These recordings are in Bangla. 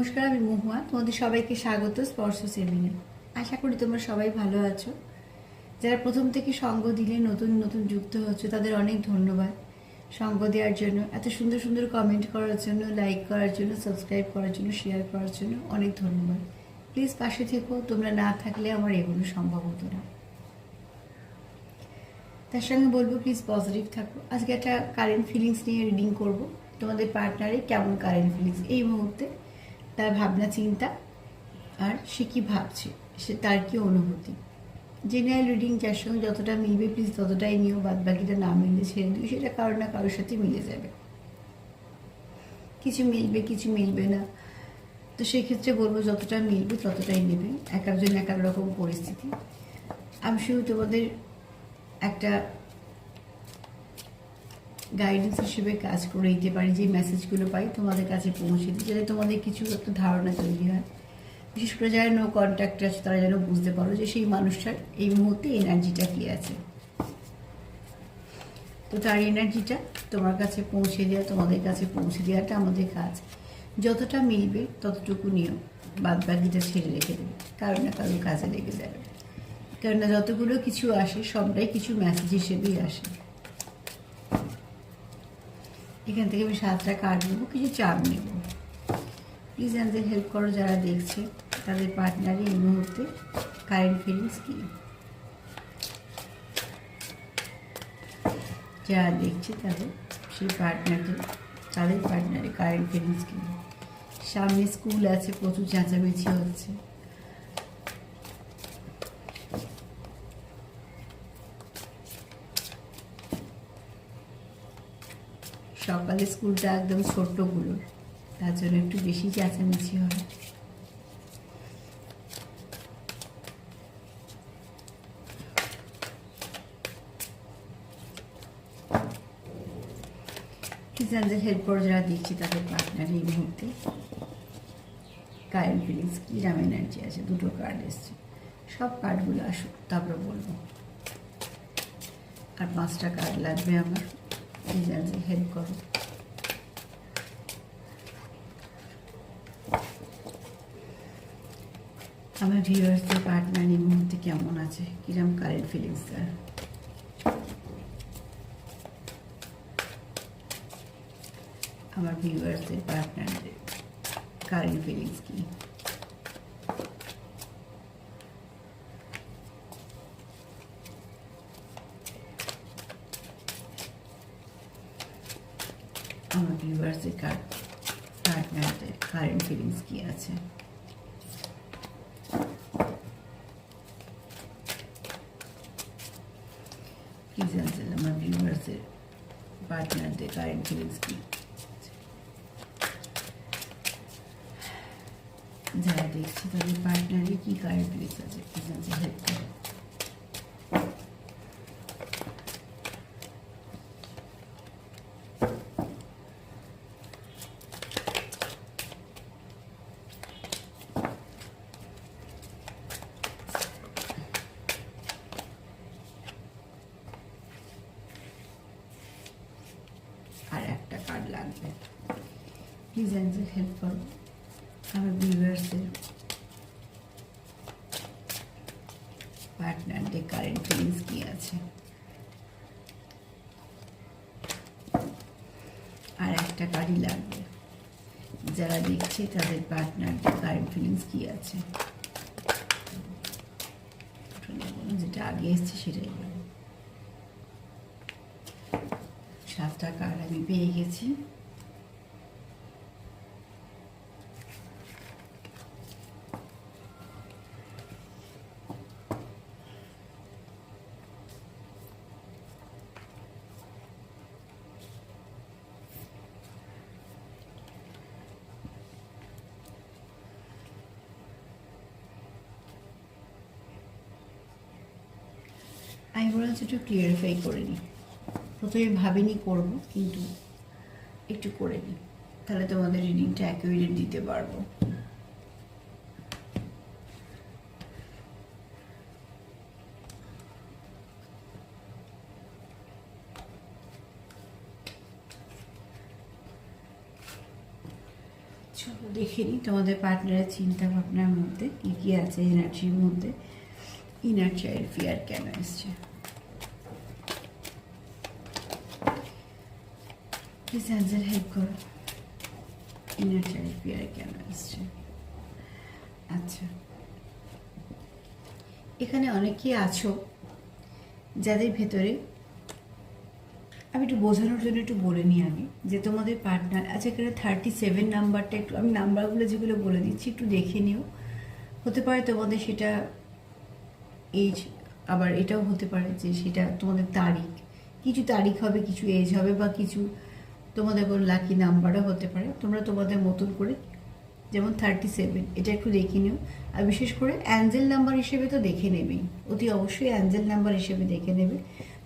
নমস্কার, আমি মহুয়া। তোমাদের সবাইকে স্বাগত স্পর্শ সেমিনে। আশা করি তোমরা সবাই ভালো আছো। যারা প্রথম থেকে সঙ্গ দিলে নতুন নতুন যুক্ত হচ্ছে তাদের অনেক ধন্যবাদ সঙ্গ দেওয়ার জন্য, এত সুন্দর সুন্দর কমেন্ট করার জন্য, লাইক করার জন্য, সাবস্ক্রাইব করার জন্য, শেয়ার করার জন্য অনেক ধন্যবাদ। প্লিজ পাশে থেকো, তোমরা না থাকলে আমার এগুলো সম্ভব হতো না। তার সঙ্গে বলবো প্লিজ পজিটিভ থাকো। আজকে একটা কারেন্ট ফিলিংস নিয়ে রিডিং করব। তোমাদের পার্টনারের কেমন কারেন্ট ফিলিংস এই মুহূর্তে, তার ভাবনা চিন্তা, আর সে কী ভাবছে, সে তার কী অনুভূতি। জেনারেল রিডিং যার সঙ্গে যতটা মিলবে প্লিজ ততটাই নিও, বাদ বাকিটা না মিললে ছেড়ে দিও, সেটা কারোর না কারোর সাথে মিলে যাবে। কিছু মিলবে, কিছু মিলবে না, তো সেক্ষেত্রে বলবো যতটা মিলবে ততটাই নেবে। এক একজন এক এক রকম পরিস্থিতি। আমি শুধু তোমাদের একটা গাইডেন্স হিসেবে কাজ করে দিতে পারি, যে মেসেজগুলো পাই তোমাদের কাছে পৌঁছে দিই, যাতে তোমাদের কিছু একটা ধারণা তৈরি হয়। বিশেষ করে যারা নো কন্ট্যাক্ট আছে তারা যেন বুঝতে পারো যে সেই মানুষটার এই মুহূর্তে এনার্জিটা কী আছে। তো তার এনার্জিটা তোমার কাছে পৌঁছে দেওয়া, তোমাদের কাছে পৌঁছে দেওয়াটা আমাদের কাজ। যতটা মিলবে ততটুকু নিও, বাদ বাকিটা ছেড়ে রেখে দেবে, কারো না কারো কাজে লেগে যাবে। কেননা যতগুলো কিছু আসে সবটাই কিছু মেসেজ হিসেবেই আসে। এখান থেকে আমি 7টা কার্ড নেবো, কিছু চাপ নেব। প্লিজ আমাদের হেল্প করো যারা দেখছে, তাদের পার্টনারই এই মুহূর্তে কারেন্ট ফিলিংস কী। যারা দেখছে তাদের সেই তাদের পার্টনারের কারেন্ট ফিলিংস কী। সামনে স্কুল আছে, প্রচুর চেঁচামেচি হচ্ছে। সকালে স্কুলটা একদম ছোট্টগুলো, তার জন্য একটু বেশি চেঁচামেচি হয়। যাদের হেল্প করে যারা দেখছি তাদের পার্টনার এই মুহূর্তে কারেন্ট ফিলিংস কীরকম এনার্জি আছে। 2টো কার্ড এসছে, সব কার্ডগুলো আসুক তারপরে বলবো। আর 5টা কার্ড লাগবে আমার। যাদের হেল্প করো। আমার ভিউয়ার্সদের পার্টনার এই মুহূর্তে কেমন আছে, কিরকম কারেন্ট ফিলিংস তার। আমার ভিউয়ার্সদের পার্টনারদের কারেন্ট ফিলিংস কি। আমার ভিউয়ার্সদের পার্টনারদের কারেন্ট ফিলিংস কি আছে। কি জানছেন আমার ভিউয়ার্সদের পার্টনারদের কারেন্ট ফিলিংস কি। যারা দেখছে তাদের পার্টনারের কি কারেন্ট ফিলিংস আছে, কি জানতে হেল্প করে। আর একটা কার্ড লাগবে, প্লিজ অ্যান্সার হেল্প করো। আমার ভিউয়ার্সদের পার্টনারদের কারেন্ট ফিলিংস কি আছে। আর একটা কার্ডই লাগবে, যারা দেখছে তাদের পার্টনারদের কারেন্ট ফিলিংস কি আছে। যেটা আগে এসছে সেটাই বলবো। 7টা কার্ড আমি পেয়ে গেছি। আমি বরঞ্চ একটু ক্লিয়ারিফাই করে নিই। প্রথমে ভাবিনি করবো, কিন্তু একটু করে নিই, তাহলে তোমাদের রিডিংটা অ্যাকুরেট দিতে পারবো। চলো দেখে নিই তোমাদের পার্টনারের চিন্তা ভাবনার মধ্যে কী কী আছে, এনার্জির মধ্যে। ইনার চাইল্ড ফিয়ার কেন এসছে, প্লিজ অ্যান্সার হেল্প করো। ইনার চাইল্ড ফিয়ার কেন এসছে? আচ্ছা, এখানে অনেকেই আছো যাদের ভেতরে, আমি একটু বোঝানোর জন্য একটু বলে নিই আমি, যে তোমাদের পার্টনার, আচ্ছা এখানে 37 নাম্বারটা, একটু আমি নাম্বারগুলো যেগুলো বলে দিচ্ছি একটু দেখে নিও। হতে পারে তোমাদের সেটা এজ, আবার এটাও হতে পারে যে সেটা তোমাদের তারিখ, কিছু তারিখ হবে, কিছু এজ হবে, বা কিছু তোমাদের কোনো লাকি নাম্বারও হতে পারে। তোমরা তোমাদের মতন করে, যেমন 37 এটা একটু দেখে নিও। আর বিশেষ করে অ্যাঞ্জেল নাম্বার হিসেবে তো দেখে নেবেই, অতি অবশ্যই অ্যাঞ্জেল নাম্বার হিসেবে দেখে নেবে।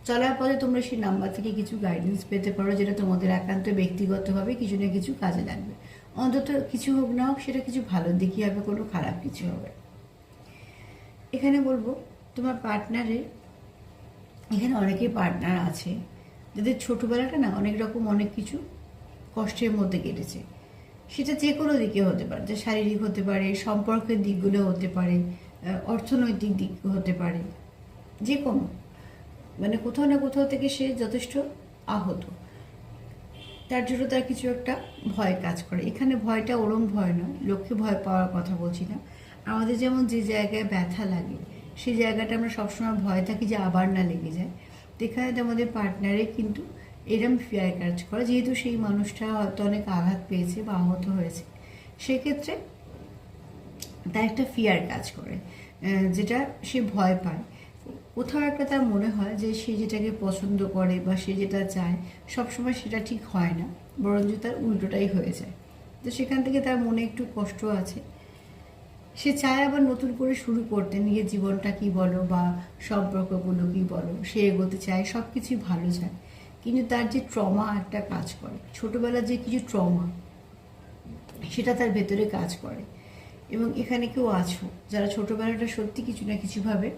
চলার পথে তোমরা সেই নাম্বার থেকে কিছু গাইডেন্স পেতে পারো, যেটা তোমাদের একান্ত ব্যক্তিগতভাবে কিছু না কিছু কাজে লাগবে। অন্তত কিছু হোক না হোক সেটা কিছু ভালোর দিকই হবে, কোনো খারাপ কিছু হবে। এখানে বলবো তোমার পার্টনারের, এখানে অনেকেই পার্টনার আছে যাদের ছোটোবেলাটা না অনেক রকম অনেক কিছু কষ্টের মধ্যে কেটেছে। সেটা যে কোনো দিকে হতে পারে, যে শারীরিক হতে পারে, সম্পর্কের দিকগুলো হতে পারে, অর্থনৈতিক দিক হতে পারে, যে কোনো, মানে কোথাও না কোথাও থেকে সে যথেষ্ট আহত, তার জন্য তার কিছু একটা ভয় কাজ করে। এখানে ভয়টা ওরম ভয় নয়, লক্ষ্যে ভয় পাওয়ার কথা বলছি না। আমাদের যেমন যে জায়গায় ব্যথা লাগে সেই জায়গাটা আমরা সবসময় ভয় থাকি যে আবার না লেগে যায়। তো এখানে আমাদের পার্টনারে কিন্তু এরম ফিয়ার কাজ করে, যেহেতু সেই মানুষটা হয়তো অনেক আঘাত পেয়েছে বা আহত হয়েছে, সেক্ষেত্রে তার একটা ফিয়ার কাজ করে, যেটা সে ভয় পায়। কোথাও একটা তার মনে হয় যে সে যেটাকে পছন্দ করে বা সে যেটা চায় সবসময় সেটা ঠিক হয় না, বরঞ্চ তার উল্টোটাই হয়ে যায়। তো সেখান থেকে তার মনে একটু কষ্ট আছে। সে চায় আবার নতুন করে শুরু করতে, নিজের জীবনটা কি বলো বা সম্পর্কগুলো কি বলো, সে এগোতে চায়, সব কিছুই ভালো চায়। কিন্তু তার যে ট্রমা একটা কাজ করে, ছোটোবেলার যে কিছু ট্রমা, সেটা তার ভেতরে কাজ করে। এবং এখানে কেউ আছো যারা ছোটোবেলাটা সত্যি কিছু না কিছুভাবে,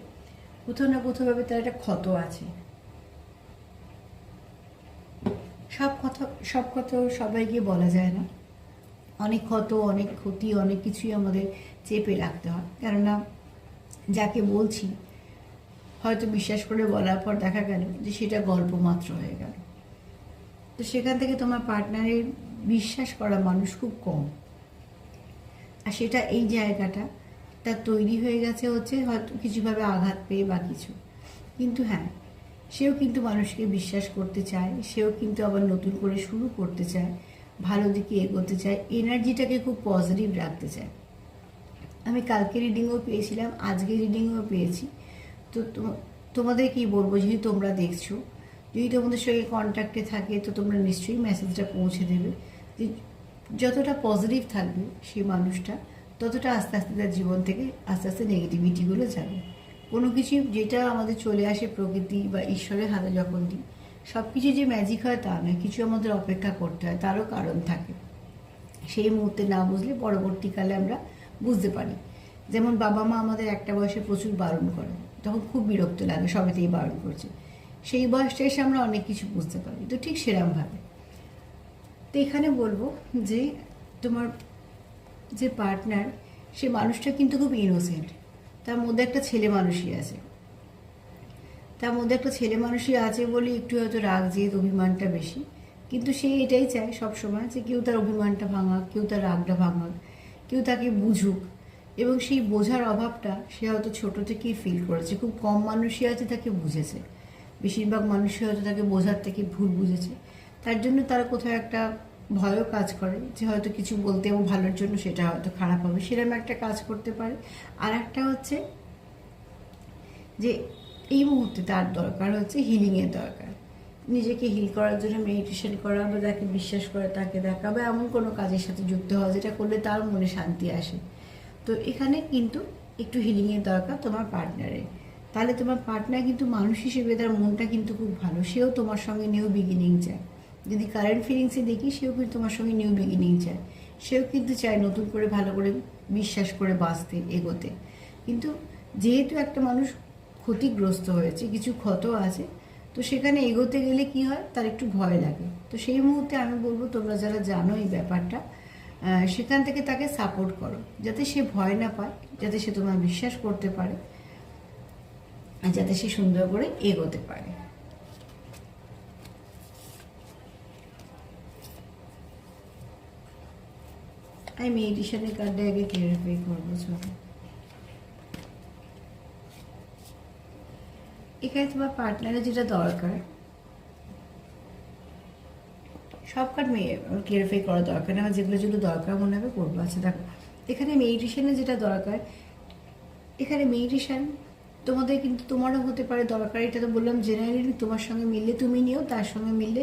কোথাও না কোথাওভাবে তার একটা ক্ষত আছে। সব কথা সবাইকে বলা যায় না, অনেক ক্ষত, অনেক ক্ষতি, অনেক কিছুই আমাদের চেপে রাখতে হয়। কেননা যাকে বলছি হয়তো বিশ্বাস করে বলার পর দেখা গেল যে সেটা গল্প মাত্র হয়ে গেল। তো সেখান থেকে তোমার পার্টনারের বিশ্বাস করা মানুষ খুব কম, আর সেটা এই জায়গাটা তার তৈরি হয়ে গেছে হচ্ছে হয়তো কিছুভাবে আঘাত পেয়ে বা কিছু। কিন্তু হ্যাঁ, সেও কিন্তু মানুষকে বিশ্বাস করতে চায়, সেও কিন্তু আবার নতুন করে শুরু করতে চায়, ভালো দিকে এগোতে চায়, এনার্জিটাকে খুব পজিটিভ রাখতে চায়। আমি কালকে রিডিংও পেয়েছিলাম, আজকে রিডিংও পেয়েছি। তো তোমাদের কি বলবো, যেহেতু তোমরা দেখছো, যদি তোমাদের সঙ্গে কন্ট্যাক্টে থাকে তো তোমরা নিশ্চয়ই মেসেজটা পৌঁছে দেবে যে যতটা পজিটিভ থাকবে সেই মানুষটা, ততটা আস্তে আস্তে তার জীবন থেকে আস্তে আস্তে নেগেটিভিটিগুলো যাবে। কোনো কিছু যেটা আমাদের চলে আসে প্রকৃতি বা ঈশ্বরের হাতে যখন দিই, সব কিছু যে ম্যাজিক হয় তা নয়, কিছু আমাদের অপেক্ষা করতে হয়, তারও কারণ থাকে। সেই মুহূর্তে না বুঝলে পরবর্তীকালে আমরা বুঝতে পারি। যেমন বাবা মা আমাদের একটা বয়সে প্রচুর বারণ করে, তখন খুব বিরক্ত লাগে, সবেতেই বারণ করছে। সেই বয়সটা এসে আমরা অনেক কিছু বুঝতে পারি। তো ঠিক সেরকমভাবে তো এখানে বলবো যে তোমার যে পার্টনার, সে মানুষটা কিন্তু খুব ইনোসেন্ট, তার মধ্যে একটা ছেলে মানুষই আছে, বলে একটু হয়তো রাগ, জেদ, অভিমানটা বেশি। কিন্তু সে এটাই চায় সবসময় যে কেউ তার অভিমানটা ভাঙাক, কেউ তার রাগটা ভাঙাক, কেউ তাকে বুঝুক। এবং সেই বোঝার অভাবটা সে হয়তো ছোটো থেকেই ফিল করেছে। খুব কম মানুষই আছে তাকে বুঝেছে, বেশিরভাগ মানুষই হয়তো তাকে বোঝার থেকে ভুল বুঝেছে। তার জন্য তার কোথাও একটা ভয়ও কাজ করে যে হয়তো কিছু বলতে এবং ভালোর জন্য সেটা হয়তো খারাপ হবে, সেরকম একটা কাজ করতে পারে। আর একটা হচ্ছে যে এই মুহূর্তে তার দরকার হচ্ছে হিলিংয়ের দরকার, নিজেকে হিল করার জন্য মেডিটেশন করা বা তাকে বিশ্বাস করা, তাকে দেখা বা এমন কোনো কাজের সাথে যুক্ত হওয়া যেটা করলে তার মনে শান্তি আসে। তো এখানে কিন্তু একটু হিলিংয়ের দরকার তোমার পার্টনারের। তাহলে তোমার পার্টনার কিন্তু মানুষ হিসেবে তার মনটা কিন্তু খুব ভালো, সেও তোমার সঙ্গে নিউ বিগিনিং চায়। যদি কারেন্ট ফিলিংসে দেখি, সেও কিন্তু তোমার সঙ্গে নিউ বিগিনিং চায়, সেও কিন্তু চায় নতুন করে ভালো করে বিশ্বাস করে বাঁচতে, এগোতে। কিন্তু যেহেতু একটা মানুষ ক্ষতিগ্রস্ত হয়েছে, কিছু ক্ষত আছে, তো সেখানে এগোতে গেলে কি হয়, তার একটু ভয় লাগে। তো সেই মুহূর্তে আমি বলবো তোমরা যারা জানো এই ব্যাপারটা, সেখান থেকে তাকে সাপোর্ট করো, যাতে সে ভয় না পায়, যাতে সে তোমায় বিশ্বাস করতে পারে, আর যাতে সে সুন্দর করে এগোতে পারে। আমি মেডিটেশনের কার্ডে আগে ক্লিয়ারিফাই করবো। চলো, এখানে তোমার পার্টনারের যেটা দরকার, সব কার্ড ক্লিয়ারিফাই করা দরকার না, যেগুলো যেগুলো দরকার মনে হবে করবো। আচ্ছা দেখো, এখানে মেডিটেশনে যেটা দরকার, এখানে মেডিটেশন তোমাদের কিন্তু তোমারও হতে পারে দরকার। এটা তো বললাম জেনারেলি, তোমার সঙ্গে মিললে তুমি নিও, তার সঙ্গে মিললে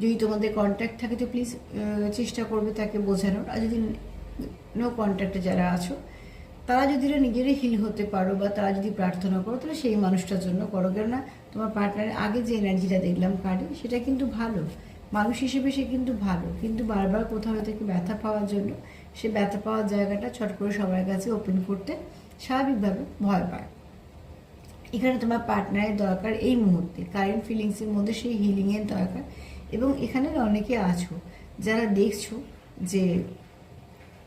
যদি তোমাদের কন্ট্যাক্ট থাকে তো প্লিজ চেষ্টা করবে তাকে বোঝানোর। আর যদি নো কন্ট্যাক্টে যারা আছো, তারা যদি নিজেরই হিল হতে পারো বা তারা যদি প্রার্থনা করো, তাহলে সেই মানুষটার জন্য করো। কেননা তোমার পার্টনারের আগে যে এনার্জিটা দেখলাম কার্ডে, সেটা কিন্তু ভালো মানুষ হিসেবে, সে কিন্তু ভালো, কিন্তু বারবার কোথাও থেকে ব্যথা পাওয়ার জন্য সে ব্যথা পাওয়ার জায়গাটা ছট করে সবার কাছে ওপেন করতে স্বাভাবিকভাবে ভয় পায়। এখানে তোমার পার্টনারের দরকার এই মুহূর্তে, কারেন্ট ফিলিংসের মধ্যে সেই হিলিংয়ের দরকার। এবং এখানে অনেকে আছো যারা দেখছো যে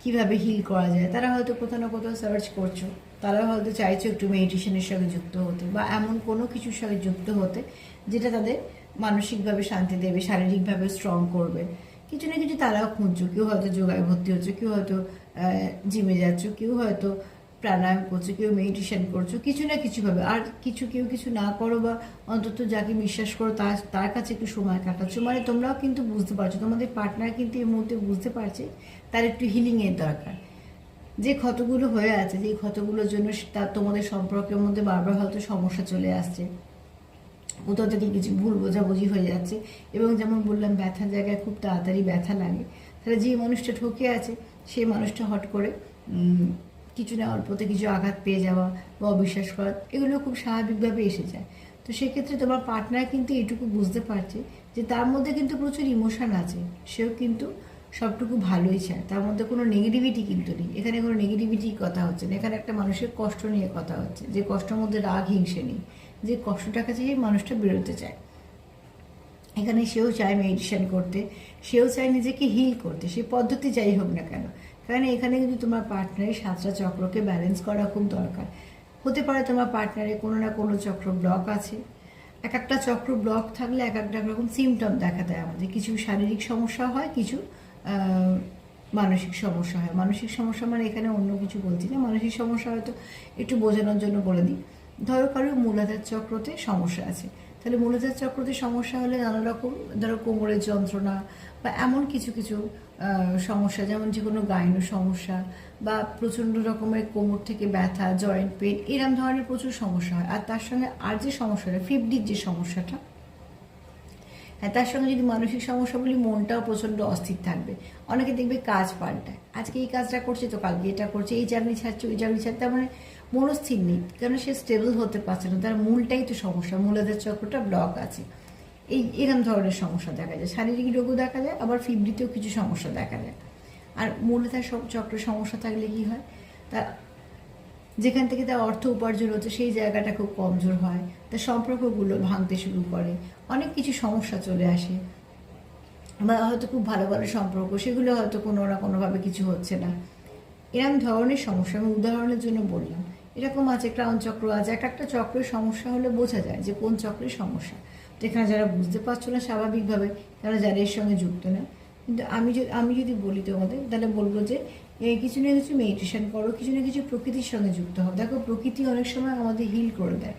কিভাবে হিল করা যায়, তারা হয়তো কোথাও না কোথাও সার্চ করছো, তারা হয়তো চাইছো একটু মেডিটেশনের সঙ্গে যুক্ত হতে বা এমন কোনো কিছুর সঙ্গে যুক্ত হতে যেটা তাদের মানসিকভাবে শান্তি দেবে, শারীরিকভাবে স্ট্রং করবে। কিছু না কিছু তারাও খুঁজছো, কেউ হয়তো যোগায় ভর্তি হচ্ছে, কেউ হয়তো জিমে যাচ্ছ, কেউ হয়তো প্রাণায়াম করছো, কেউ মেডিটেশন করছো, কিছু না কিছুভাবে। আর কেউ কিছু না করো বা অন্তত যাকে বিশ্বাস করো তার কাছে একটু সময় কাটাচ্ছো, মানে তোমরাও কিন্তু বুঝতে পারছো, তোমাদের পার্টনার কিন্তু এই মুহূর্তে বুঝতে পারছে তার একটু হিলিংয়ের দরকার। যে ক্ষতগুলো হয়ে আছে, যে ক্ষতগুলোর জন্য তার তোমাদের সম্পর্কের মধ্যে বারবার হয়তো সমস্যা চলে আসছে, কোথাও থেকে কিছু ভুল বোঝাবুঝি হয়ে যাচ্ছে। এবং যেমন বললাম, ব্যথার জায়গায় খুব তাড়াতাড়ি ব্যথা লাগে, তাহলে যে মানুষটা ঠকে আছে সেই মানুষটা হট করে কিছু না অল্পতে কিছু আঘাত পেয়ে যাওয়া বা অবিশ্বাস করা, এগুলো খুব স্বাভাবিকভাবে এসে যায়। তো সেক্ষেত্রে তোমার পার্টনার কিন্তু এটুকু বুঝতে পারছে যে তার মধ্যে কিন্তু প্রচুর ইমোশন আছে, সেও কিন্তু সবটুকু ভালোই চায়, তার মধ্যে কোনো নেগেটিভিটি কিন্তু নেই। এখানে কোনো নেগেটিভিটির কথা হচ্ছে না, এখানে একটা মানুষের কষ্ট নিয়ে কথা হচ্ছে, যে কষ্টের মধ্যে রাগ হিংসে নেই, যে কষ্টটা কাছে সেই মানুষটা বেরোতে চায়। এখানে সেও চায় মেডিটেশন করতে, সেও চায় নিজেকে হিল করতে, সে পদ্ধতি যাই হোক না কেন। কারণ এখানে কিন্তু তোমার পার্টনারের 7টা চক্রকে ব্যালেন্স করা খুব দরকার। হতে পারে তোমার পার্টনারের কোনো না কোনো চক্র ব্লক আছে। এক একটা চক্র ব্লক থাকলে এক একটা রকম সিমটম দেখা দেয় আমাদের। কিছু শারীরিক সমস্যা হয়, কিছু মানসিক সমস্যা হয়। মানসিক সমস্যা মানে এখানে অন্য কিছু বলছি না, মানসিক সমস্যা হয়তো একটু বোঝানোর জন্য বলে দিই। ধরো কারো মূলাধার চক্রতে সমস্যা আছে, তাহলে মূলাধার চক্রতে সমস্যা হলে নানা রকম, ধরো কোমরের যন্ত্রণা বা এমন কিছু কিছু সমস্যা, যেমন যে কোনো গাইনো সমস্যা বা প্রচণ্ড রকমের কোমর থেকে ব্যথা, জয়েন্ট পেন, এরম ধরনের প্রচুর সমস্যা হয়। আর তার সঙ্গে আর যে সমস্যাটা, 5Dর যে সমস্যাটা, হ্যাঁ, তার সঙ্গে যদি মানসিক সমস্যা বলি, মনটাও প্রচণ্ড অস্থির থাকবে। অনেকে দেখবে কাজ পাল্টায়, আজকে এই কাজটা করছে তো কালকে এটা করছে, এই চাকরি ছাড়ছে ওই চাকরি ছাড়ছে, তার মানে মনস্থির নেই, কারণ সে স্টেবল হতে পারছে না, তার মূলটাই তো সমস্যা, মূলাধার চক্রটা ব্লক আছে। এরকম ধরনের সমস্যা দেখা যায়, শারীরিক রোগও দেখা যায়, আবার 5Dতেও কিছু সমস্যা দেখা যায়। আর মূলাধার সব চক্র সমস্যা থাকলে কি হয়, তা যেখান থেকে তার অর্থ উপার্জন হচ্ছে সেই জায়গাটা খুব কমজোর হয়, তার সম্পর্কগুলো ভাঙতে শুরু করে, অনেক কিছু সমস্যা চলে আসে। বা হয়তো খুব ভালো ভালো সম্পর্ক, সেগুলো হয়তো কোনো না কোনোভাবে কিছু হচ্ছে না, এরকম ধরনের সমস্যা। আমি উদাহরণের জন্য বললাম, এরকম আছে, ক্রাউন চক্র আছে, এক একটা চক্রের সমস্যা হলে বোঝা যায় যে কোন চক্রের সমস্যা। তো এখানে যারা বুঝতে পারছো না স্বাভাবিকভাবে, তারা যারা এর সঙ্গে যুক্ত না। কিন্তু আমি যদি বলি তোমাদের, তাহলে বলবো যে কিছু না কিছু মেডিটেশন করো, কিছু না কিছু প্রকৃতির সঙ্গে যুক্ত হও। দেখো, প্রকৃতি অনেক সময় আমাদের হিল করে দেয়,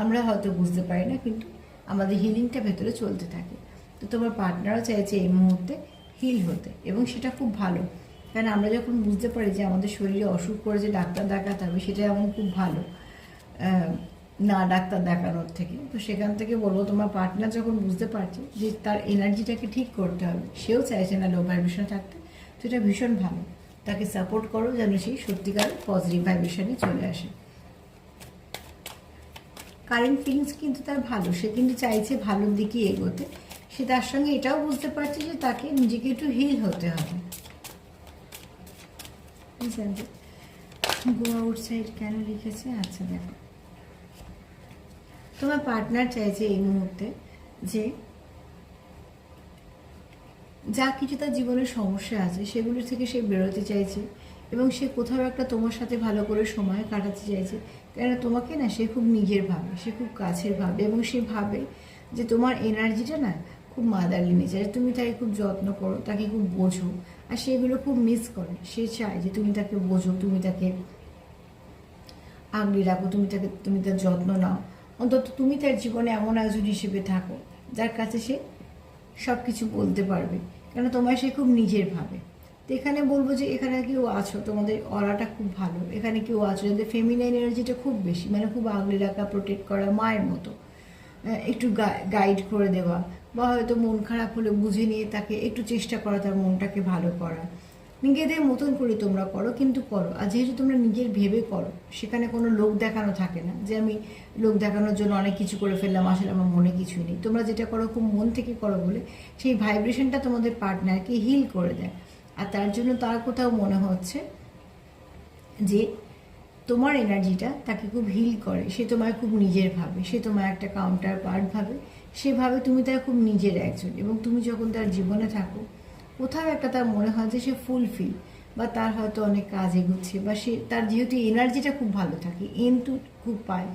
আমরা হয়তো বুঝতে পারি না, কিন্তু আমাদের হিলিংটা ভেতরে চলতে থাকে। তো তোমার পার্টনারও চাইছে এই মুহূর্তে হিল হতে, এবং সেটা খুব ভালো। কারণ আমরা যখন বুঝতে পারি যে আমাদের শরীরে অসুখ করেছে, ডাক্তার দেখাতে হবে, সেটা এমন খুব ভালো না ডাক্তার দেখানোর থেকে। তো সেখান থেকে বলবো, তোমার পার্টনার যখন বুঝতে পারছে যে তার এনার্জিটাকে ঠিক করতে হবে, সেও চাইছে না লো ভাইব্রেশনে থাকতে, তো এটা ভীষণ ভালো। তাকে সাপোর্ট করো যেন সেই সত্যিকার পজিটিভ ভাইব্রেশনে চলে আসে। কারেন্ট ফিলিংস কিন্তু তার ভালো, সে কিন্তু চাইছে ভালোর দিকে এগোতে। সে তার সঙ্গে এটাও বুঝতে পারছে যে তাকে নিজেকে একটু হিল হতে হবে। গো আউটসাইড কেন লিখেছে? আচ্ছা দেখো, তোমার পার্টনার চাইছে এই মুহূর্তে যে যা কিছু তার জীবনের সমস্যা আছে সেগুলো থেকে সে বেরোতে চাইছে, এবং সে কোথাও একটা তোমার সাথে ভালো করে সময় কাটাতে চাইছে। কেননা তোমাকে না সে খুব নিজের ভাবে, সে খুব কাছের ভাবে, এবং সে ভাবে যে তোমার এনার্জিটা না খুব মাদারলি নেচার, তুমি তাকে খুব যত্ন করো, তাকে খুব বোঝো, আর সেগুলো খুব মিস করে। সে চায় যে তুমি তাকে বোঝো, তুমি তাকে আগলে রাখো, তুমি তার যত্ন নাও, অন্তত তুমি তার জীবনে এমন একজন হিসেবে থাকো যার কাছে সে সব কিছু বলতে পারবে, কেন তোমায় সে খুব নিজের ভাবে। তো এখানে বলবো যে এখানে কেউ আছো, তোমাদের অরাটা খুব ভালো, এখানে কেউ আছো যাদের ফেমিনাইন এনার্জিটা খুব বেশি, মানে খুব আগলে রাখা, প্রোটেক্ট করা, মায়ের মতো একটু গাইড করে দেওয়া, বা হয়তো মন খারাপ হলে বুঝে নিয়ে তাকে একটু চেষ্টা করা তার মনটাকে ভালো করা। নিজেদের মতন করে তোমরা করো, কিন্তু করো। আর যেহেতু তোমরা নিজের ভেবে করো, সেখানে কোনো লোক দেখানো থাকে না যে আমি লোক দেখানোর জন্য অনেক কিছু করে ফেললাম, আসলে আমার মনে কিছুই নেই। তোমরা যেটা করো খুব মন থেকে করো বলে সেই ভাইব্রেশনটা তোমাদের পার্টনারকে হিল করে দেয়। আর তার জন্য তার কোথাও মনে হচ্ছে যে তোমার এনার্জিটা তাকে খুব হিল করে, সে তোমায় খুব নিজের ভাবে, সে তোমার একটা কাউন্টার পার্ট ভাবে, সেভাবে তুমি তার খুব নিজের একজন। এবং তুমি যখন তার জীবনে থাকো, কোথাও একটা তার মনে হয় যে সে ফুলফিল, বা তার হয়তো অনেক কাজ এগুচ্ছে, বা সে তার যেহেতু এনার্জিটা খুব ভালো থাকে, এনটু খুব পায়,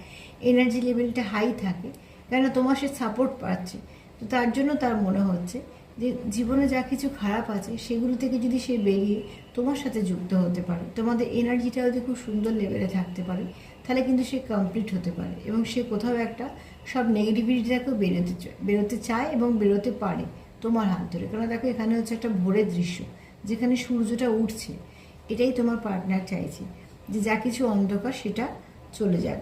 এনার্জি লেভেলটা হাই থাকে, কেন তোমার সে সাপোর্ট পাচ্ছে। তো তার জন্য তার মনে হচ্ছে যে জীবনে যা কিছু খারাপ আছে সেগুলো থেকে যদি সে বেরিয়ে তোমার সাথে যুক্ত হতে পারে, তোমাদের এনার্জিটা যদি খুব সুন্দর লেভেলে থাকতে পারে, তাহলে কিন্তু সে কমপ্লিট হতে পারে, এবং সে কোথাও একটা সব নেগেটিভিটিটাকেও বেরোতে চায় এবং বেরোতে পারে তোমার হাত ধরে। কারণ দেখো এখানে হচ্ছে একটা ভোরের দৃশ্য, যেখানে সূর্যটা উঠছে। এটাই তোমার পার্টনার চাইছে, যে যা কিছু অন্ধকার সেটা চলে যাক,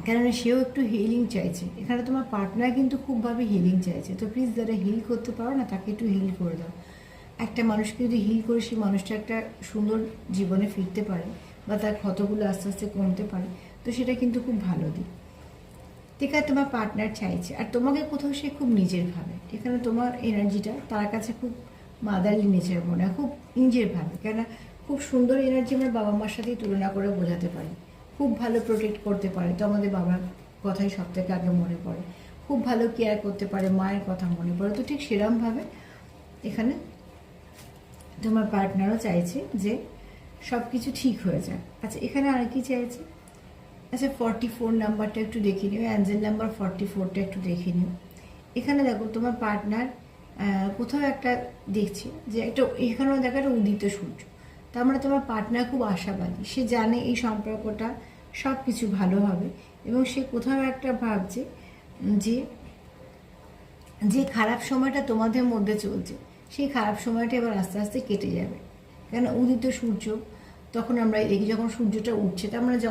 কেননা সেও একটু হিলিং চাইছে। এখানে তোমার পার্টনার কিন্তু খুবভাবে হিলিং চাইছে। তো প্লিজ যারা হিল করতে পারো না, তাকে একটু হিল করে দাও। একটা মানুষকে যদি হিল করে সেই মানুষটা একটা সুন্দর জীবনে ফিরতে পারে, বা তার ক্ষতগুলো আস্তে আস্তে কমতে পারে, তো সেটা কিন্তু খুব ভালো দিক। ঠিক আছে, তোমার পার্টনার চাইছে, আর তোমাকে কোথাও সে খুব নিজের ভাবে। এখানে তোমার এনার্জিটা তার কাছে খুব মাদারলি নেচার মনে হয়, খুব নিজের ভাবে। কেন খুব সুন্দর এনার্জি আমরা বাবা মার সাথেই তুলনা করে বোঝাতে পারি। খুব ভালো প্রোটেক্ট করতে পারে, তো আমাদের বাবার কথাই সব থেকে আগে মনে পড়ে। খুব ভালো কেয়ার করতে পারে, মায়ের কথা মনে পড়ে। তো ঠিক সেরমভাবে এখানে তোমার পার্টনারও চাইছে যে সব কিছু ঠিক হয়ে যাক। আচ্ছা, এখানে আর কি চাইছে? আচ্ছা, 44 নাম্বারটা একটু দেখে নিও, অ্যাঞ্জেল নাম্বার 44টা একটু দেখে নিও। এখানে দেখো তোমার পার্টনার কোথাও একটা দেখছে যে একটা, এখানেও দেখো একটা উদিত সূর্য। তার মানে তোমার পার্টনার খুব আশাবাদী, সে জানে এই সম্পর্কটা সব কিছু ভালো হবে, এবং সে কোথাও একটা ভাবছে যে যে খারাপ সময়টা তোমাদের মধ্যে চলছে, সেই খারাপ সময়টা এবার আস্তে আস্তে কেটে যাবে। কেন উদিত সূর্য, তখন আমরা দেখি যখন সূর্যটা উঠছে, তার মানে যে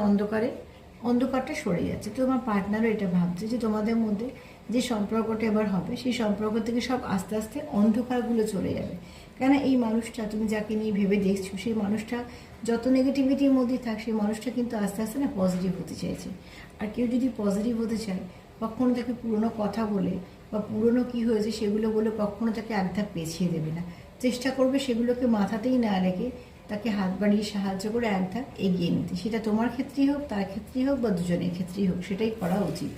অন্ধকারটা সরে যাচ্ছে। তো তোমার পার্টনারও এটা ভাবছে যে তোমাদের মধ্যে যে সম্পর্কটা এবার হবে, সেই সম্পর্ক থেকে সব আস্তে আস্তে অন্ধকারগুলো চলে যাবে। কেন এই মানুষটা তুমি যাকে নিয়ে ভেবে দেখছো, সেই মানুষটা যত নেগেটিভিটির মধ্যে থাক, সেই মানুষটা কিন্তু আস্তে আস্তে না পজিটিভ হতে চাইছে। আর কেউ যদি পজিটিভ হতে চায়, কখনো তাকে পুরনো কথা বলে বা পুরনো কী হয়েছে সেগুলো বলে কখনো তাকে এক ধাপ পেছিয়ে দেবে না। চেষ্টা করবে সেগুলোকে মাথাতেই না রেখে তাকে হাত বাড়িয়ে সাহায্য করে এক ধাপ এগিয়ে নিতে। সেটা তোমার ক্ষেত্রেই হোক, তার ক্ষেত্রেই হোক, বা দুজনের ক্ষেত্রেই হোক, সেটাই করা উচিত।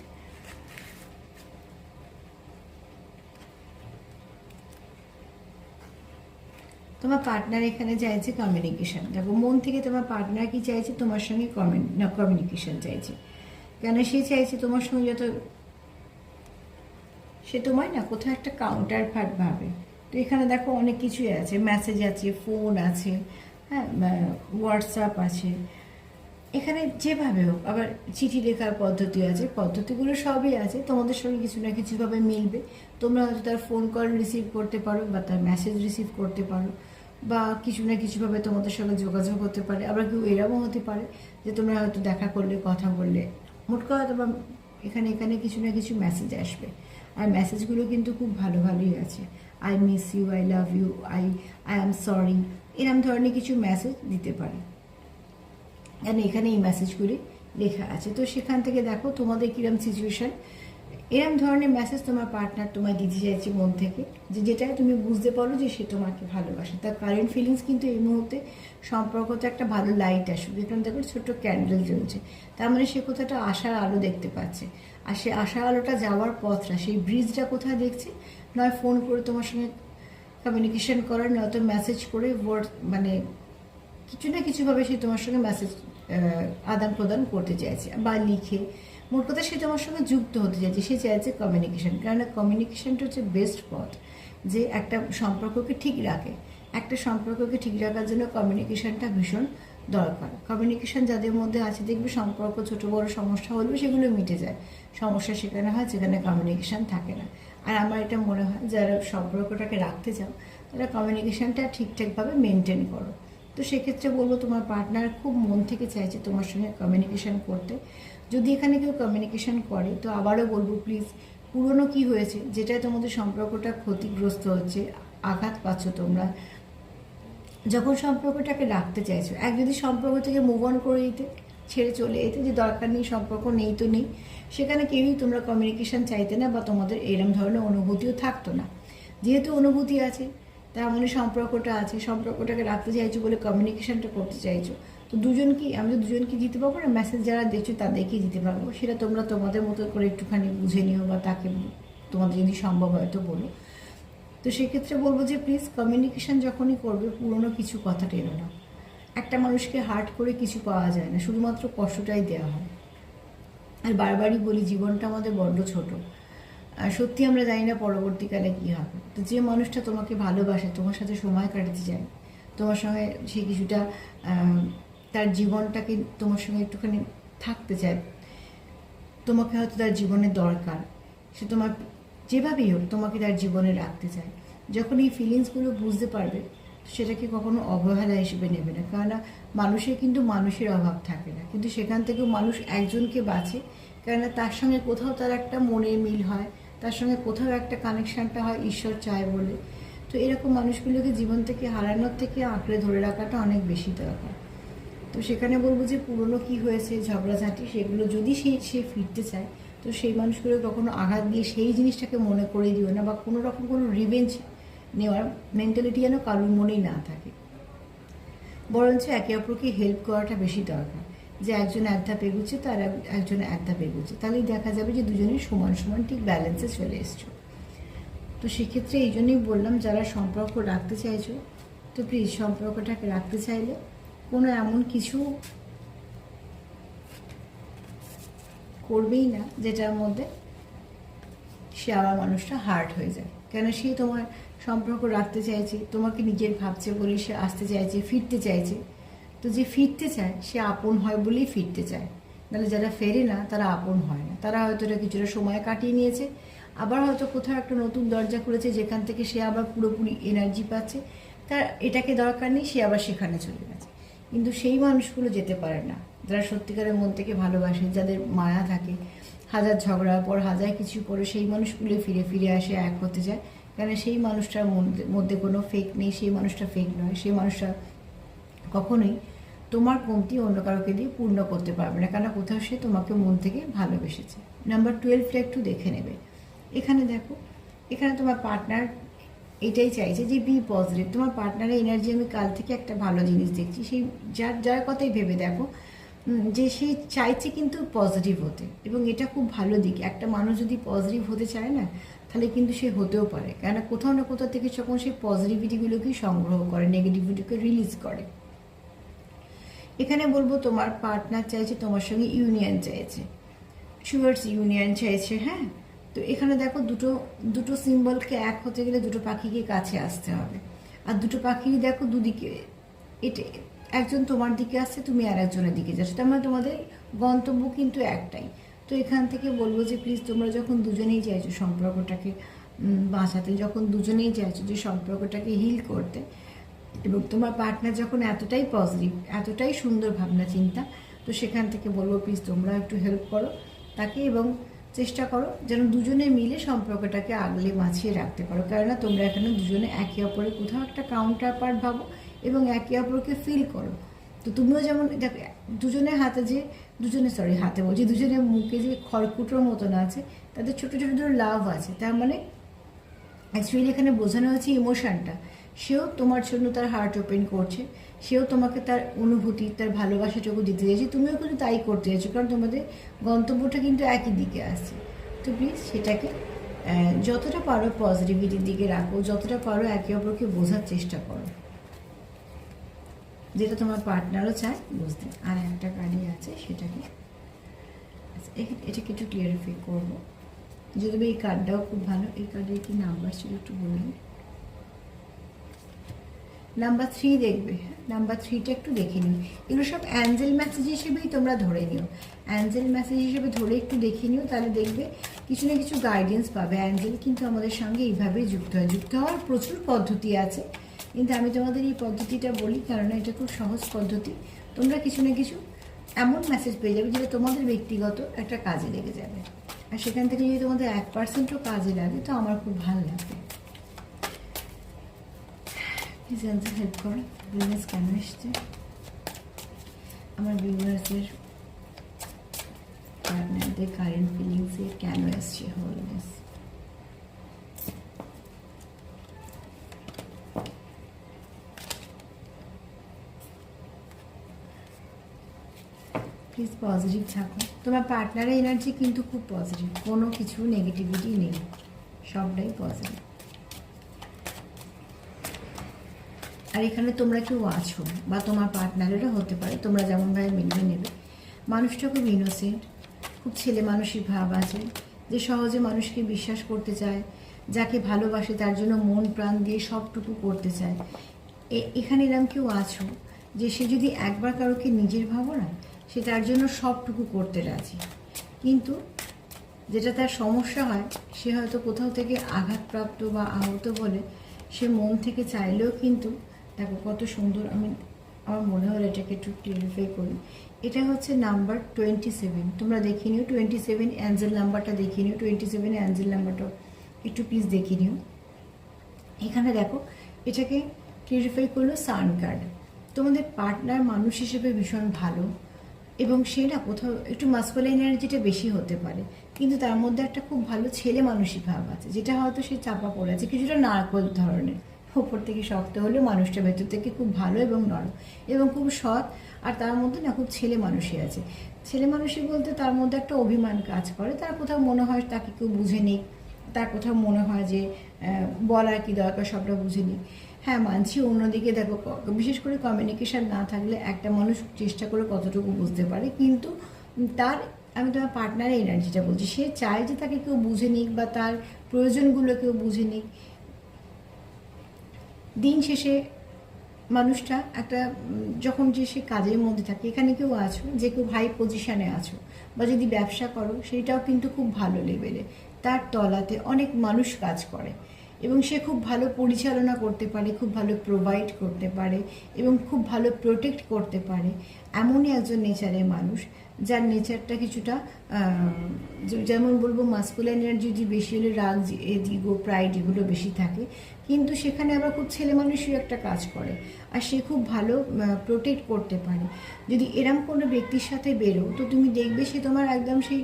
তোমার পার্টনার এখানে চাইছে কমিউনিকেশন। দেখো মন থেকে তোমার পার্টনার কি চাইছে, তোমার সঙ্গে কমিউনিকেশন চাইছে। কেন সে চাইছে তোমার সঙ্গে যত, সে তোমায় না কোথাও একটা কাউন্টার পার্ট ভাবে। তো এখানে দেখো অনেক কিছুই আছে, মেসেজ আছে, ফোন আছে, হ্যাঁ, হোয়াটসঅ্যাপ আছে, এখানে যেভাবে হোক। আবার চিঠি লেখার পদ্ধতি আছে, পদ্ধতিগুলো সবই আছে, তোমাদের সঙ্গে কিছু না কিছুভাবে মিলবে। তোমরা হয়তো তার ফোন কল রিসিভ করতে পারো, বা তার মেসেজ রিসিভ করতে পারো, বা কিছু না কিছুভাবে তোমাদের সঙ্গে যোগাযোগ হতে পারে। আবার কেউ এরকমও হতে পারে যে তোমরা হয়তো দেখা করলে, কথা বললে, মোট কথা তোমার এখানে কিছু না কিছু মেসেজ আসবে। আর মেসেজগুলো কিন্তু খুব ভালো ভালোই আছে। I miss you, I love you, I am sorry, এরম ধরনের কিছু মেসেজ দিতে পারে, কেন এখানে এই মেসেজগুলি লেখা আছে। তো সেখান থেকে দেখো তোমাদের কীরকম সিচুয়েশান, এরম ধরনের মেসেজ তোমার পার্টনার তোমায় দিতে চাইছে মন থেকে, যে যেটা তুমি বুঝতে পারো যে সে তোমাকে ভালোবাসে। তার কারেন্ট ফিলিংস কিন্তু এই মুহূর্তে সম্পর্কতে একটা ভালো লাইট আসবে। এখানে দেখো ছোট্ট ক্যান্ডেল জ্বলছে, তার মানে সে কোথাও একটা আশার আলো দেখতে পাচ্ছে। আর সে আশার আলোটা যাওয়ার পথটা, সেই ব্রিজটা কোথায় দেখছে, নয় ফোন করে তোমার সঙ্গে কমিউনিকেশন করার, নয়তো মেসেজ করে ওয়ার্ড মানে কিছু না কিছুভাবে সে তোমার সঙ্গে মেসেজ আদান প্রদান করতে চাইছে বা লিখে, মোট কথা সে তোমার সঙ্গে যুক্ত হতে চাইছে, সে চাইছে কমিউনিকেশন। কেননা কমিউনিকেশনটা হচ্ছে বেস্ট পথ যে একটা সম্পর্ককে ঠিক রাখে। একটা সম্পর্ককে ঠিক রাখার জন্য কমিউনিকেশনটা ভীষণ দরকার। কমিউনিকেশন যাদের মধ্যে আছে দেখবে সম্পর্ক ছোট বড় সমস্যা হলেও সেগুলো মিটে যায়। সমস্যা সেখানে হয় যেখানে কমিউনিকেশন থাকে না। আর আমার এটা মনে হয় যারা সম্পর্কটাকে রাখতে চাও তারা কমিউনিকেশনটা ঠিকঠাকভাবে মেনটেন করো। তো সেক্ষেত্রে বলবো তোমার পার্টনার খুব মন থেকে চাইছে তোমার সঙ্গে কমিউনিকেশন করতে। যদি এখানে কেউ কমিউনিকেশন করে তো আবারও বলবো প্লিজ, পুরনো কি হয়েছে যেটাই তোমাদের সম্পর্কটা ক্ষতিগ্রস্ত হচ্ছে, আঘাত পাচ্ছ তোমরা, যখন সম্পর্কটাকে রাখতে চাইছো, এক যদি সম্পর্ক থেকে মুভ অন করে দিতে, ছেড়ে চলে যেতে যে দরকার নেই, সম্পর্ক নেই তো নেই, সেখানে কেউই তোমরা কমিউনিকেশন চাইতে না বা তোমাদের এরম ধরনের অনুভূতিও থাকতো না। যেহেতু অনুভূতি আছে তার মানে সম্পর্কটা আছে, সম্পর্কটাকে রাখতে চাইছো বলে কমিউনিকেশনটা করতে চাইছো। তো দুজনকেই, আমি তো দুজনকে দিতে পারবো না, মেসেজ যারা দেখছো তাদেরকেই দিতে পারবো, সেটা তোমরা তোমাদের মতো করে একটুখানি বুঝে নিও বা তাকে তোমাদের যদি সম্ভব হয় তো বলো। তো সেক্ষেত্রে বলবো যে প্লিজ কমিউনিকেশন যখনই করবে পুরনো কিছু কথা টেনো না। একটা মানুষকে হার্ট করে কিছু পাওয়া যায় না, শুধুমাত্র কষ্টটাই দেওয়া হয়। আর বারবারই বলি জীবনটা আমাদের বড্ড ছোট, আর সত্যি আমরা জানি না পরবর্তীকালে কী হবে। তো যে মানুষটা তোমাকে ভালোবাসে, তোমার সাথে সময় কাটাতে চায়, তোমার সঙ্গে সে কিছুটা তার জীবনটাকে তোমার সঙ্গে একটুখানি থাকতে চায়, তোমাকে হয়তো তার জীবনে দরকার, সে তোমার যেভাবেই হোক তোমাকে তার জীবনে রাখতে চায়, যখন এই ফিলিংসগুলো বুঝতে পারবে সেটাকে কখনো অবহেলা হিসেবে নেবে না। কেননা মানুষের কিন্তু মানুষের অভাব থাকে না, কিন্তু সেখান থেকেও মানুষ একজনকে বাঁচে, কেননা তার সঙ্গে কোথাও তার একটা মনের মিল হয়, তার সঙ্গে কোথাও একটা কানেকশানটা হয় ঈশ্বর চায় বলে। তো এরকম মানুষগুলোকে জীবন থেকে হারানোর থেকে আঁকড়ে ধরে রাখাটা অনেক বেশি দরকার। তো সেখানে বলবো যে পুরনো কি হয়েছে ঝগড়াঝাঁটি, সেগুলো যদি সে ফিরতে চায় তো সেই মানুষগুলো কখনো আঘাত দিয়ে সেই জিনিসটাকে মনে করে দিও না, বা কোনো রকম কোনো রিভেঞ্জ নেওয়ার মেন্টালিটি যেন কারোর মনেই না থাকে। বরঞ্চ একে অপরকে হেল্প করাটা বেশি দরকার, যে একজন এক ধাপ এগুচ্ছে তো আর একজন এক ধাপ এগুচ্ছে, তাহলেই দেখা যাবে যে দুজনেই সমান সমান ঠিক ব্যালেন্সে চলে এসছো। তো সেক্ষেত্রে এই জন্যই বললাম যারা সম্পর্ক রাখতে চাইছো তো প্লিজ সম্পর্কটাকে রাখতে চাইলে কোনো এমন কিছু করবেই না যেটার মধ্যে সে আবার মানুষটা হার্ট হয়ে যায়। কেন সে তোমার সম্পর্ক রাখতে চাইছে, তোমাকে নিজের ভাবছে বলে সে আসতে চাইছে, ফিরতে চাইছে। তো যে ফিরতে চায় সে আপন হয় বলেই ফিরতে চায়, নাহলে যারা ফেরে না তারা আপন হয় না। তারা হয়তো এটা কিছুটা সময় কাটিয়ে নিয়েছে, আবার হয়তো কোথাও একটা নতুন দরজা খুলেছে যেখান থেকে সে আবার পুরোপুরি এনার্জি পাচ্ছে, তার এটাকে দরকার নেই, সে আবার সেখানে চলে গেছে। কিন্তু সেই মানুষগুলো যেতে পারে না যারা সত্যিকারের মন থেকে ভালোবাসে, যাদের মায়া থাকে, হাজার ঝগড়ার পর হাজার কিছু পরে সেই মানুষগুলো ফিরে ফিরে আসে, এক হতে যায়। কেন সেই মানুষটার মধ্যে কোনো ফেক নেই, সেই মানুষটা ফেক নয়, সেই মানুষটা কখনোই তোমার কমতি অন্য কারোকে দিয়ে পূর্ণ করতে পারবে না, কেন কোথাও সে তোমাকে মন থেকে ভালোবেসেছে। নাম্বার 12টা একটু দেখে নেবে। এখানে দেখো, এখানে তোমার পার্টনার এটাই চাইছে যে বি পজিটিভ। তোমার পার্টনারের এনার্জি আমি কাল থেকে একটা ভালো জিনিস দেখছি, সেই যার কথাই ভেবে দেখো যে সে চাইছে কিন্তু পজিটিভ হতে, এবং এটা খুব ভালো দিক। একটা মানুষ যদি পজিটিভ হতে চায় না তাহলে কিন্তু সে হতেও পারে, কেননা কোথাও না কোথাও থেকে যখন সে পজিটিভিটিগুলোকেই সংগ্রহ করে, নেগেটিভিটিকে রিলিজ করে। এখানে বলবো তোমার পার্টনার চাইছে তোমার সঙ্গে ইউনিয়ন চাইছে, টুয়ার্ডস ইউনিয়ন চাইছে। হ্যাঁ, তো এখানে দেখো দুটো সিম্বলকে এক হতে গেলে দুটো পাখিকে কাছে আসতে হবে, আর দুটো পাখিরই দেখো দুদিকে, এটা একজন তোমার দিকে আসছে, তুমি আর একজনের দিকে যাচ্ছ, তার মানে তোমাদের গন্তব্য কিন্তু একটাই। তো এখান থেকে বলবো যে প্লিজ তোমরা যখন দুজনেই চাইছো সম্পর্কটাকে বাঁচাতে, যখন দুজনেই চাইছো যে সম্পর্কটাকে হিল করতে, এবং তোমার পার্টনার যখন এতটাই পজিটিভ, এতটাই সুন্দর ভাবনা চিন্তা, তো সেখান থেকে বলবো প্লিজ তোমরা একটু হেল্প করো তাকে, এবং চেষ্টা করো যেন দুজনে মিলে সম্পর্কটাকে আগলে মাছিয়ে রাখতে পারো। কেননা তোমরা এখানে দুজনে একে অপরের কোথাও একটা কাউন্টার পার্ট ভাবো এবং একে অপরকে ফিল করো। তো তুমিও যেমন দেখো দুজনের হাতে যে হাতে বলছি, দুজনের মুখে যে খড়কুটোর মতন আছে, তাদের ছোটো ছোটো ধরো লাভ আছে, তার মানে অ্যাকচুয়ালি এখানে বোঝানো হচ্ছে ইমোশনটা। সেও তোমার জন্য তার হার্ট ওপেন করছে, সেও তোমাকে তার অনুভূতি, তার ভালোবাসাটুকু দিতে চাইছে, তুমিও কিন্তু তাই করতে চাইছো, কারণ তোমাদের গন্তব্যটা কিন্তু একই দিকে আসছে। তো প্লিজ সেটাকে যতটা পারো পজিটিভিটির দিকে রাখো, যতটা পারো একে অপরকে বোঝার চেষ্টা করো, যেটা তোমার পার্টনারও চায় বুঝতে। আর একটা কার্ডই আছে, সেটাকে এটাকে একটু ক্লিয়ারিফাই করবো। যদি এই কার্ডটাও খুব ভালো, এই কার্ডের কি নাম্বার ছিল একটু বলুন। নাম্বার 3 দেখবে, নাম্বার 3টা একটু দেখে নিও। এগুলো সব অ্যাঞ্জেল মেসেজ হিসেবেই তোমরা ধরে নিও, অ্যাঞ্জেল মেসেজ হিসেবে ধরে একটু দেখে নিও, তাহলে দেখবে কিছু না কিছু গাইডেন্স পাবে। অ্যাঞ্জেল কিন্তু আমাদের সঙ্গে এইভাবেই যুক্ত হয়, যুক্ত হওয়ার প্রচুর পদ্ধতি আছে, কিন্তু আমি তোমাদের এই পদ্ধতিটা বলি কারণ এটা খুব সহজ পদ্ধতি। তোমরা কিছু না কিছু এমন মেসেজ পেয়ে যাবে যেটা তোমাদের ব্যক্তিগত একটা কাজে লেগে যাবে, আর সেখান থেকে যদি তোমাদের 1%ও কাজে লাগে তো আমার খুব ভালো লাগবে। প্লিজ অ্যান্সার হেল্প করো, বিজনেস কেন এসছে, আমার ভিউয়ার্সের পার্টনারদের কারেন্ট ফিলিংসে কেন এসছে হোলনেস। প্লিজ পজিটিভ থাকো, তোমার পার্টনারের এনার্জি কিন্তু খুব পজিটিভ, কোনো কিছু নেগেটিভিটি নেই, সবটাই পজিটিভ। আর এখানে তোমরা কেউ আছো বা তোমার পার্টনারেরও হতে পারে, তোমরা যেমনভাবে মিলিয়ে নেবে। মানুষটা খুব ইনোসেন্ট, খুব ছেলে মানুষই ভাব আছে, যে সহজে মানুষকে বিশ্বাস করতে চায়, যাকে ভালোবাসে তার জন্য মন প্রাণ দিয়ে সবটুকু করতে চায়। এখানে এরকম কেউ আছো যে সে যদি একবার কারোকে নিজের ভাবো না, সে তার জন্য সবটুকু করতে রাজি, কিন্তু যেটা তার সমস্যা হয়, সে হয়তো কোথাও থেকে আঘাতপ্রাপ্ত বা আহত বলে সে মন থেকে চাইলেও কিন্তু, দেখো কত সুন্দর, আমার মনে হলো এটাকে একটু ক্লিয়ারিফাই করি। এটা হচ্ছে নাম্বার 27, তোমরা দেখে নিও 27 অ্যাঞ্জেল নাম্বারটা দেখে নিও, 27 অ্যাঞ্জেল নাম্বারটা একটু প্লিজ দেখে নিও। এখানে দেখো এটাকে ক্লিয়ারিফাই করলো সান কার্ড। তোমাদের পার্টনার মানুষ হিসেবে ভীষণ ভালো, এবং সে না কোথাও একটু মাস্কুলাইন এনার্জিটা বেশি হতে পারে, কিন্তু তার মধ্যে একটা খুব ভালো ছেলে মানুষই ভাব আছে, যেটা হয়তো সে চাপা পড়ে আছে, কিছুটা নারকোল ধরনের, ওপর থেকে শক্ত হলেও মানুষটা ভেতর থেকে খুব ভালো এবং নরম এবং খুব সৎ, আর তার মধ্যে না খুব ছেলে মানুষই আছে। ছেলে মানুষই বলতে তার মধ্যে একটা অভিমান কাজ করে, তার কোথাও মনে হয় তাকে কেউ বুঝে নিক, তার কোথাও মনে হয় যে বলার কি দরকার, সবটা বুঝে নিক। হ্যাঁ মানছি, অন্যদিকে দেখো বিশেষ করে কমিউনিকেশান না থাকলে একটা মানুষ চেষ্টা করে কতটুকু বুঝতে পারে, কিন্তু তার, আমি তোমার পার্টনারের এনার্জিটা বলছি, সে চায় যে তাকে কেউ বুঝে নিক বা তার প্রয়োজনগুলো কেউ বুঝে নিক। দিন শেষে মানুষটা একটা যখন যে সে কাজের মধ্যে থাকে, এখানে কেউ আছো যে কেউ হাই পজিশানে আছো বা যদি ব্যবসা করো সেইটাও কিন্তু খুব ভালো লেভেলে, তার তলাতে অনেক মানুষ কাজ করে এবং সে খুব ভালো পরিচালনা করতে পারে, খুব ভালো প্রোভাইড করতে পারে এবং খুব ভালো প্রোটেক্ট করতে পারে। এমনই একজন নেচারের মানুষ, যার নেচারটা কিছুটা যেমন বলবো মাস্কুলাইন এনার্জি যদি বেশি হলে রাগ, ইগো, প্রাইড এগুলো বেশি থাকে, কিন্তু সেখানে আবার খুব ছেলে মানুষই একটা কাজ করে, আর সে খুব ভালো প্রোটেক্ট করতে পারে। যদি এরম কোনো ব্যক্তির সাথে বেরো তো তুমি দেখবে সে তোমার একদম সেই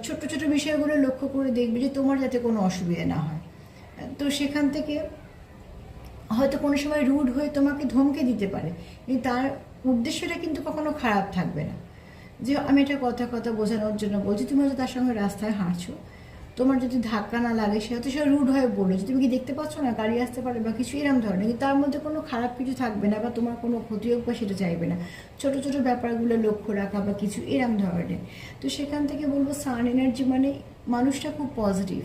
ছোট ছোট বিষয়গুলো লক্ষ্য করে দেখবে যে তোমার যাতে কোনো অসুবিধা না হয়। তো সেখান থেকে হয়তো কোনো সময় রুড হয়ে তোমাকে ধমকে দিতে পারে, কিন্তু তার উদ্দেশ্যটা কিন্তু কখনো খারাপ থাকবে না, যে আমি এটা কথা বোঝানোর জন্য বলছি। তুমি হয়তো তার সঙ্গে রাস্তায় হাঁটছো, তোমার যদি ধাক্কা না লাগে, সে হয়তো সে রুড হয়ে বলেছে, তুমি কি দেখতে পাচ্ছ না গাড়ি আসতে পারে বা কিছু এরম ধরনের, কিন্তু তার মধ্যে কোনো খারাপ কিছু থাকবে না বা তোমার কোনো ক্ষতি হোক বা সেটা চাইবে না, ছোট ছোট ব্যাপারগুলো লক্ষ্য রাখা বা কিছু এরম ধরনের। তো সেখান থেকে বলবো সান এনার্জি মানে মানুষটা খুব পজিটিভ,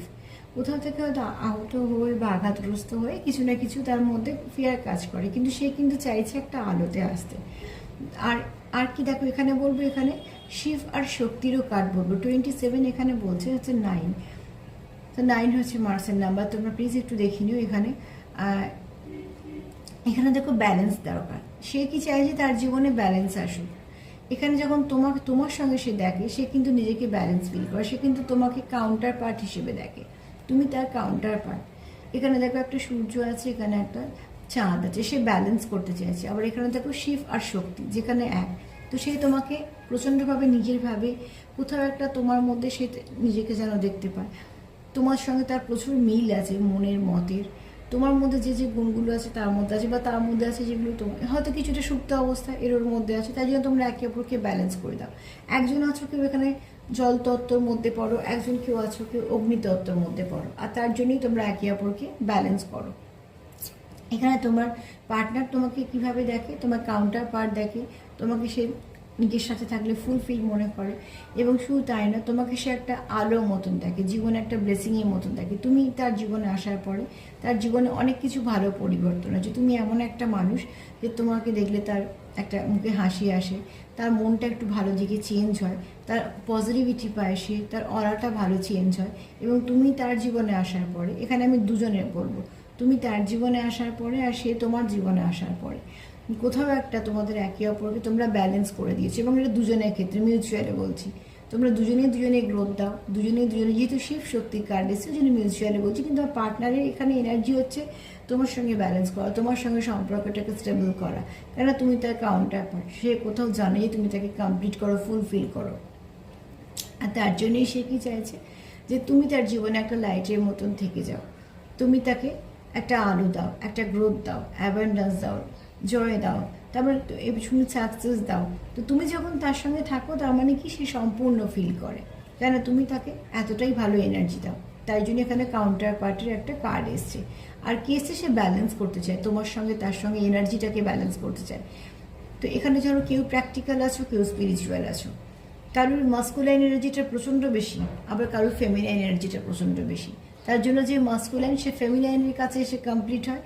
কোথাও থেকে হয়তো আহত হয়ে বা আঘাতগ্রস্ত হয়ে কিছু না কিছু তার মধ্যে ফিয়ার কাজ করে, কিন্তু সে কিন্তু চাইছে একটা আলোতে আসতে। আর কি দেখো এখানে বলবো, এখানে শিব আর শক্তিরও কার্ড বলবো। 27 এখানে বলছে হচ্ছে 9, তো 9 হচ্ছে মার্সের নাম্বার, তোমরা প্লিজ একটু দেখে নিও। এখানে দেখো ব্যালেন্স দরকার, সে কি চায় যে তার জীবনে ব্যালেন্স আসুক। এখানে যখন তোমার সঙ্গে সে দেখে, সে কিন্তু নিজেকে ব্যালেন্স ফিল করে, সে কিন্তু তোমাকে কাউন্টার পার্ট হিসেবে দেখে, তুমি তার কাউন্টার পার্ট। এখানে দেখো একটা সূর্য আছে, এখানে একটা চাঁদ আছে, সে ব্যালেন্স করতে চাইছে। আবার এখানে দেখো শিব আর শক্তি যেখানে এক, তো সে তোমাকে প্রচণ্ডভাবে নিজের ভাবে, কোথাও একটা তোমার মধ্যে সে নিজেকে যেন দেখতে পায়, তোমার সঙ্গে তার প্রচুর মিল আছে মনের মতের, তোমার মধ্যে যে যে গুণগুলো আছে তার মধ্যে আছে, বা তার মধ্যে আছে যেগুলো তোমার হয়তো কিছুটা সুপ্ত অবস্থা এর ওর মধ্যে আছে, তাই জন্য তোমরা একে অপরকে ব্যালেন্স করে দাও। একজন আছো কেউ এখানে জল তত্ত্বর মধ্যে পড়ো, একজন কেউ আছো কেউ অগ্নিতত্ত্বর মধ্যে পড়ো, আর তার জন্যই তোমরা একে অপরকে ব্যালেন্স করো। এখানে তোমার পার্টনার তোমাকে কিভাবে দেখে, তোমার কাউন্টার পার্ট দেখে, তোমাকে সে নিজের সাথে থাকলে ফুলফিল মনে করে, এবং শুধু তাই না, তোমাকে সে একটা আলো মতন দেখে, জীবনে একটা ব্লেসিংয়ের মতন দেখে। তুমি তার জীবনে আসার পরে তার জীবনে অনেক কিছু ভালো পরিবর্তন আছে। তুমি এমন একটা মানুষ যে তোমাকে দেখলে তার একটা মুখে হাসি আসে, তার মনটা একটু ভালো দিকে চেঞ্জ হয়, তার পজিটিভিটি পায় সে, তার অরাটা ভালো চেঞ্জ হয়। এবং তুমি তার জীবনে আসার পরে, এখানে আমি দুজনের বলবো, তুমি তার জীবনে আসার পরে আর সে তোমার জীবনে আসার পরে কোথাও একটা তোমাদের একে অপরকে তোমরা ব্যালেন্স করে দিয়েছো। এবং এটা দুজনের ক্ষেত্রে মিউচুয়ালি বলছি, তোমরা দুজনে গ্রোথ দাও, দুজনে যেহেতু শিব শক্তির কার্ড এসেছে ওই জন্য মিউচুয়ালি বলছি। কিন্তু পার্টনারের এখানে এনার্জি হচ্ছে তোমার সঙ্গে ব্যালেন্স করা, তোমার সঙ্গে সম্পর্কটাকে স্টেবল করা, কেন তুমি তার কাউন্টার পার্ট, সে কোথাও জানে যে তুমি তাকে কমপ্লিট করো, ফুলফিল করো। আর তার জন্যই সে কি চাইছে যে তুমি তার জীবনে একটা লাইটের মতন থেকে যাও, তুমি তাকে একটা আলো দাও, একটা গ্রোথ দাও, অ্যাবান্ডেন্স দাও, জয় দাও, তারপরে শুনে সাকসেস দাও। তো তুমি যখন তার সঙ্গে থাকো তার মানে কি সে সম্পূর্ণ ফিল করে, কেন তুমি তাকে এতটাই ভালো এনার্জি দাও। তাই জন্য এখানে কাউন্টার পার্টের একটা কার্ড এসছে। আর কি এসছে, সে ব্যালেন্স করতে চায় তোমার সঙ্গে, তার সঙ্গে এনার্জিটাকে ব্যালেন্স করতে চায়। তো এখানে ধরো কেউ প্র্যাকটিক্যাল আছো, কেউ স্পিরিচুয়াল আছো, কারোর মাস্কুলাইন এনার্জিটা প্রচণ্ড বেশি, আবার কারোর ফেমিনাইন এনার্জিটা প্রচণ্ড বেশি। তার জন্য যে মাস্কুলাইন সে ফেমিনাইনের কাছে এসে কমপ্লিট হয়,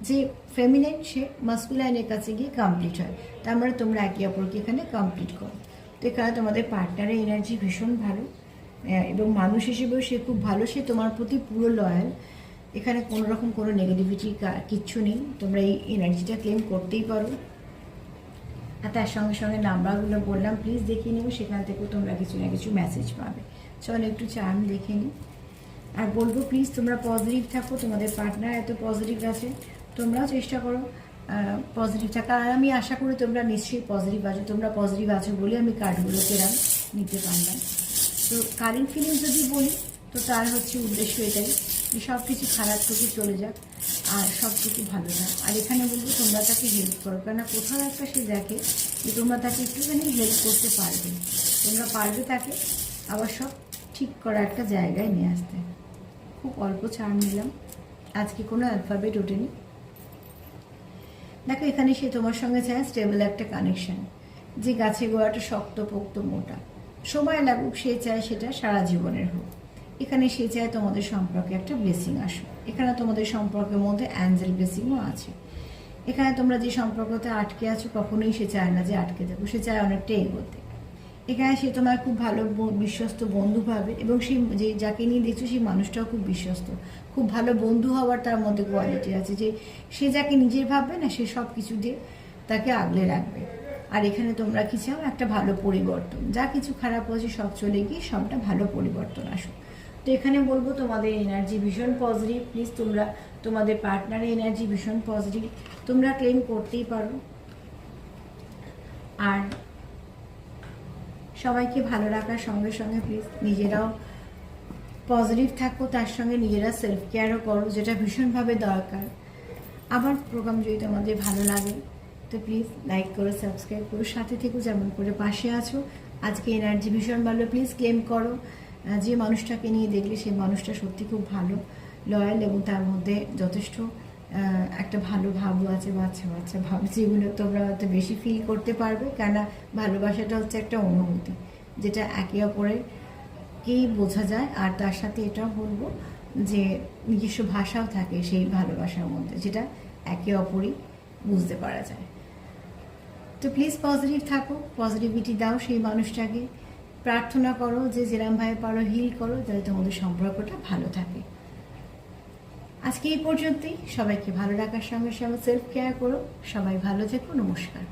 যে ফেমিনাইন সে মাস্কুলাইনের কাছে গিয়ে কমপ্লিট হয়। তার মানে তোমরা একে অপরকে এখানে কমপ্লিট করো। তো এখানে তোমাদের পার্টনারের এনার্জি ভীষণ ভালো, এবং মানুষ হিসেবেও সে খুব ভালো, সে তোমার প্রতি পুরো লয়াল। এখানে কোনো রকম কোনো নেগেটিভিটি কিচ্ছু নেই, তোমরা এই এনার্জিটা ক্লেম করতেই পারো। আর তার সঙ্গে সঙ্গে নাম্বারগুলো বললাম, প্লিজ দেখিয়ে নেবো, সেখান থেকেও তোমরা কিছু না কিছু মেসেজ পাবে। চলো একটু চার্ম দেখে নিই। আর বলবো প্লিজ তোমরা পজিটিভ থাকো, তোমাদের পার্টনার এত পজিটিভ আছে, তোমরাও চেষ্টা করো পজিটিভ থাকা। আর আমি আশা করি তোমরা নিশ্চয়ই পজিটিভ আছো, তোমরা পজিটিভ আছো বলে আমি কার্ডগুলো পেলাম, নিতে পারলাম। তো কারেন্ট ফিলিংস যদি বলি, তো তার হচ্ছে উদ্দেশ্য এটাই যে সব কিছু খারাপ থেকে চলে যাক আর সব কিছু ভালো যাক। আর এখানে বলবো তোমরা তাকে হেল্প করো, কেননা কোথাও একটা সে দেখে যে তোমরা তাকে একটুখানি হেল্প করতে পারবে, তোমরা পারবে তাকে আবার সব ঠিক করা একটা জায়গায় নিয়ে আসতে। খুব অল্প ছাড় নিলাম, আজকে কোনো অ্যালফাবেট ওঠেনি। দেখো এখানে সে তোমার সঙ্গে চায় স্টেবল একটা কানেকশন, যে গাছে গোড়াটা শক্ত পোক্ত মোটা, সময় লাগুক, সে চায় সেটা সারা জীবনের হোক। এখানে সে চায় তোমাদের সম্পর্কে একটা ব্লেসিং আসুক। এখানে তোমাদের সম্পর্কের মধ্যে অ্যাঞ্জেল ব্লেসিংও আছে। এখানে তোমরা যে সম্পর্কতে আটকে আছো কখনোই সে চায় না যে আটকে থাকো, সে চায় অনেকটা এগোতে। এখানে সে তোমার খুব ভালো বিশ্বস্ত বন্ধু ভাবে, এবং সেই যে যাকে নিয়ে দেখছো সেই মানুষটাও খুব বিশ্বস্ত, খুব ভালো বন্ধু হওয়ার তার মধ্যে কোয়ালিটি আছে, যে সে যাকে নিজের ভাববে না সে সব কিছু দিয়ে তাকে আগলে রাখবে। আর এখানে তোমরা কি চাও, একটা ভালো পরিবর্তন, যা কিছু খারাপ হয়েছে সব চলে গিয়ে সবটা ভালো পরিবর্তন আসুক। তো এখানে বলবো তোমাদের এনার্জি ভীষণ পজিটিভ, প্লিজ তোমরা তোমাদের পার্টনারের এনার্জি ভীষণ পজিটিভ, তোমরা ক্লেম করতেই পারো। আর সবাইকে ভালো রাখার সঙ্গে সঙ্গে প্লিজ নিজেরাও পজিটিভ থাকো, তার সঙ্গে নিজেরা সেলফ কেয়ারও করো, যেটা ভীষণভাবে দরকার। আমার প্রোগ্রাম যদি তোমাদের ভালো লাগে তো প্লিজ লাইক করো, সাবস্ক্রাইব করো, সাথে থেকো, যেমন করে পাশে আছো। আজকে এনার্জি ভীষণ ভালো, প্লিজ ক্লেম করো। যে মানুষটাকে নিয়ে দেখলে সেই মানুষটা সত্যি খুব ভালো, লয়াল, এবং তার মধ্যে যথেষ্ট একটা ভালো ভাবও আছে, বাচ্চা বাচ্চা ভাব, যেগুলো তোমরা হয়তো বেশি ফিল করতে পারবে। কেননা ভালোবাসাটা হচ্ছে একটা অনুভূতি, যেটা একে অপরেকেই বোঝা যায়। আর তার সাথে এটাও বলবো যে নিজস্ব ভাষাও থাকে সেই ভালোবাসার মধ্যে, যেটা একে অপরই বুঝতে পারা যায়। তো প্লিজ পজিটিভ থাকো, পজিটিভিটি দাও সেই মানুষটাকে, প্রার্থনা করো যে যেরমভাবে পারো হিল করো, যাতে তোমাদের সম্পর্কটা ভালো থাকে। আজকে এই পর্যন্তই, সবাইকে ভালো রাখার সঙ্গে সঙ্গে সেলফ কেয়ার করো। সবাই ভালো থেকো, নমস্কার।